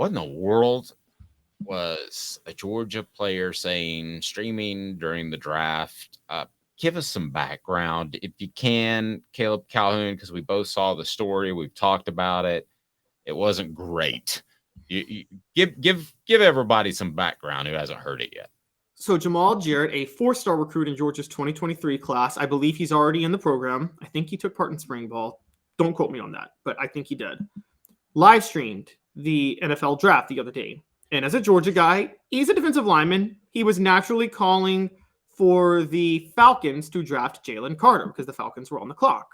what in the world was a Georgia player saying streaming during the draft? Give us some background if you can, Caleb Calhoun, because we both saw the story. We've talked about it. It wasn't great. You give everybody some background who hasn't heard it yet. So Jamaal Jarrett, a 4-star recruit in Georgia's 2023 class. I believe he's already in the program. I think he took part in spring ball. Don't quote me on that, but I think he did. Live streamed the NFL draft the other day. And as a Georgia guy, he's a defensive lineman. He was naturally calling for the Falcons to draft Jalen Carter because the Falcons were on the clock.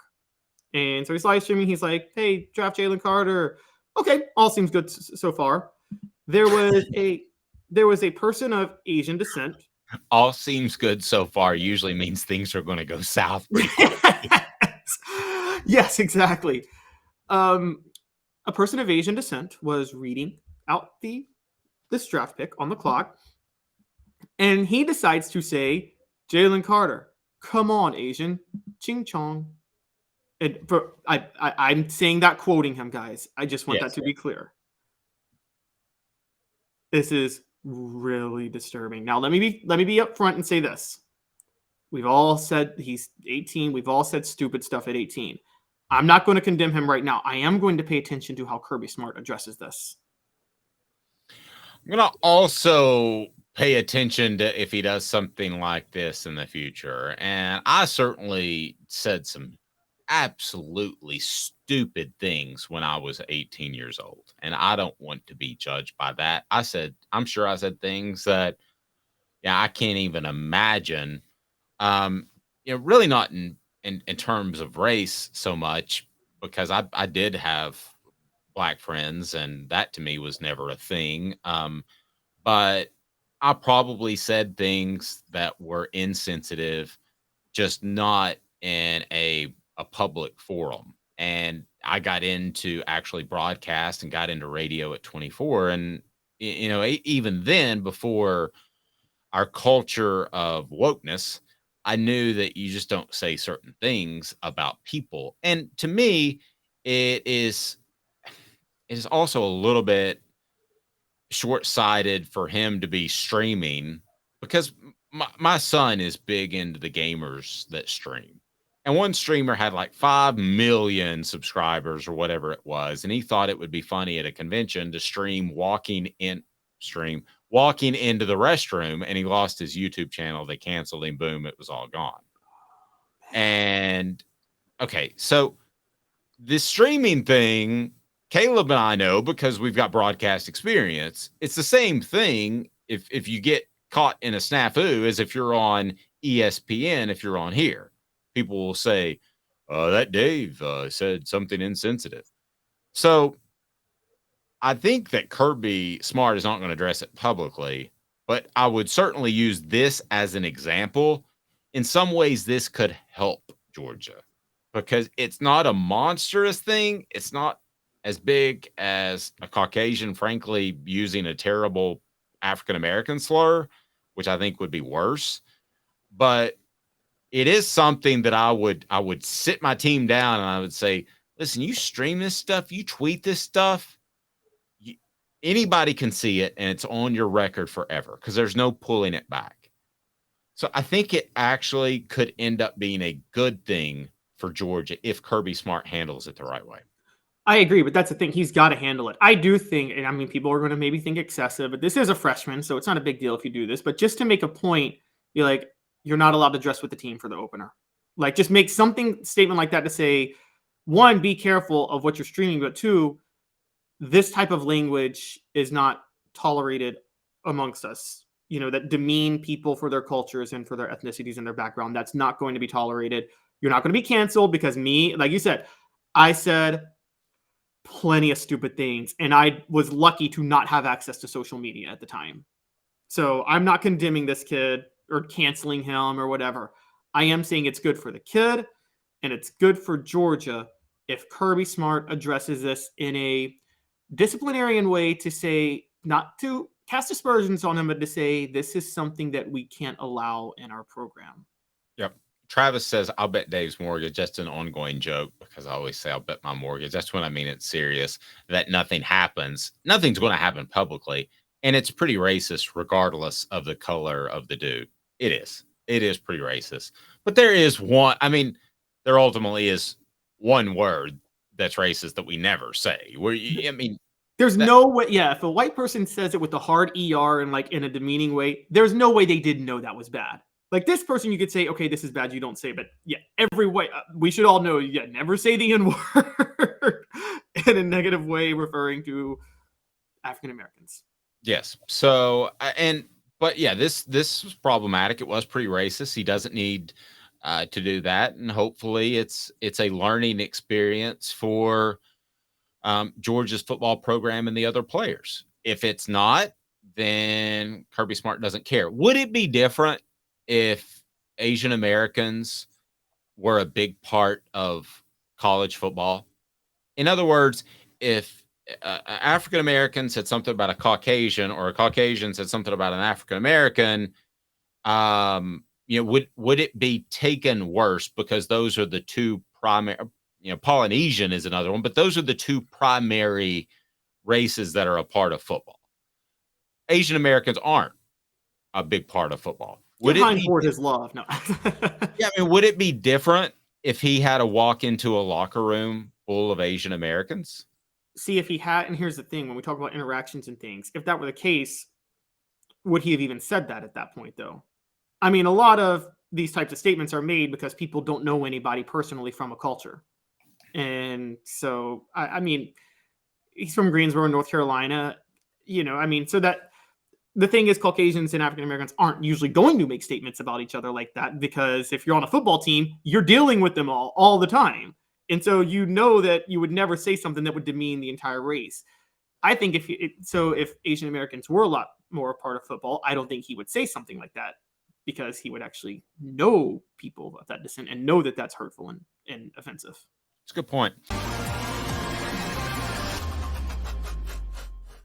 And so he's live streaming. He's like, hey, draft Jalen Carter. Okay, all seems good so far. There was a person of Asian descent. All seems good so far usually means things are going to go south. Yes, exactly. A person of Asian descent was reading out this draft pick on the clock, and he decides to say, Jalen Carter, come on, Asian, ching chong. And I'm saying that quoting him, guys. I just want that to be clear. This is really disturbing. Now, let me be upfront and say this. We've all said he's 18. We've all said stupid stuff at 18. I'm not going to condemn him right now. I am going to pay attention to how Kirby Smart addresses this. I'm going to also pay attention to if he does something like this in the future. And I certainly said some absolutely stupid things when I was 18 years old. And I don't want to be judged by that. I'm sure I said things that, I can't even imagine. Really not in terms of race so much, because I did have Black friends and that to me was never a thing. But I probably said things that were insensitive, just not in a public forum. And I got into actually broadcast and got into radio at 24. And, even then, before our culture of wokeness, I knew that you just don't say certain things about people. And to me, it is also a little bit short-sighted for him to be streaming, because my son is big into the gamers that stream. And one streamer had like 5 million subscribers or whatever it was. And he thought it would be funny at a convention to stream walking into the restroom, and he lost his YouTube channel. They canceled him. Boom. It was all gone. And okay, so this streaming thing, Caleb and I know because we've got broadcast experience. It's the same thing if you get caught in a snafu as if you're on ESPN, if you're on here. People will say, that Dave said something insensitive. So I think that Kirby Smart is not going to address it publicly, but I would certainly use this as an example. In some ways, this could help Georgia because it's not a monstrous thing. It's not as big as a Caucasian, frankly, using a terrible African-American slur, which I think would be worse. But it is something that I would sit my team down and I would say, listen, you stream this stuff, you tweet this stuff, anybody can see it and it's on your record forever because there's no pulling it back. So I think it actually could end up being a good thing for Georgia if Kirby Smart handles it the right way. I agree, but that's the thing. He's got to handle it. I do think, and I mean, people are going to maybe think excessive, but this is a freshman, so it's not a big deal if you do this. But just to make a point, be like, you're not allowed to dress with the team for the opener. Like, just make statement like that to say, one, be careful of what you're streaming, but two, this type of language is not tolerated amongst us, that demean people for their cultures and for their ethnicities and their background. That's not going to be tolerated. You're not going to be canceled because like you said, I said plenty of stupid things, and I was lucky to not have access to social media at the time. So I'm not condemning this kid or canceling him or whatever. I am saying it's good for the kid and it's good for Georgia if Kirby Smart addresses this in a disciplinarian way to say, not to cast aspersions on him, but to say this is something that we can't allow in our program. Yep. Travis says, I'll bet Dave's mortgage. That's an ongoing joke because I always say I'll bet my mortgage. That's when I mean it's serious, that nothing happens. Nothing's going to happen publicly. And it's pretty racist regardless of the color of the dude. It is. It is pretty racist. But there is one, I mean, there ultimately is one word that's racist that we never say. I mean, there's no way. Yeah, if a white person says it with a hard ER and like in a demeaning way, there's no way they didn't know that was bad. Like this person, you could say, okay, this is bad. You don't say, but yeah, every way we should all know. Yeah, never say the N-word in a negative way, referring to African Americans. Yes. So but yeah, this was problematic. It was pretty racist. He doesn't need to do that, and hopefully, it's a learning experience for Georgia's football program and the other players. If it's not, then Kirby Smart doesn't care. Would it be different if Asian Americans were a big part of college football? In other words, if African American said something about a Caucasian, or a Caucasian said something about an African American, would it be taken worse because those are the two primary? Polynesian is another one, but those are the two primary races that are a part of football. Asian Americans aren't a big part of football. Would it be for his love? No. Yeah, I mean, would it be different if he had to walk into a locker room full of Asian Americans? See, if he had, and here's the thing, when we talk about interactions and things, if that were the case, would he have even said that at that point, though? I mean, a lot of these types of statements are made because people don't know anybody personally from a culture. And so, I mean, he's from Greensboro, North Carolina, I mean, so that the thing is, Caucasians and African Americans aren't usually going to make statements about each other like that, because if you're on a football team, you're dealing with them all the time. And so that you would never say something that would demean the entire race. I think if Asian Americans were a lot more a part of football, I don't think he would say something like that, because he would actually know people of that descent and know that that's hurtful and offensive. That's a good point.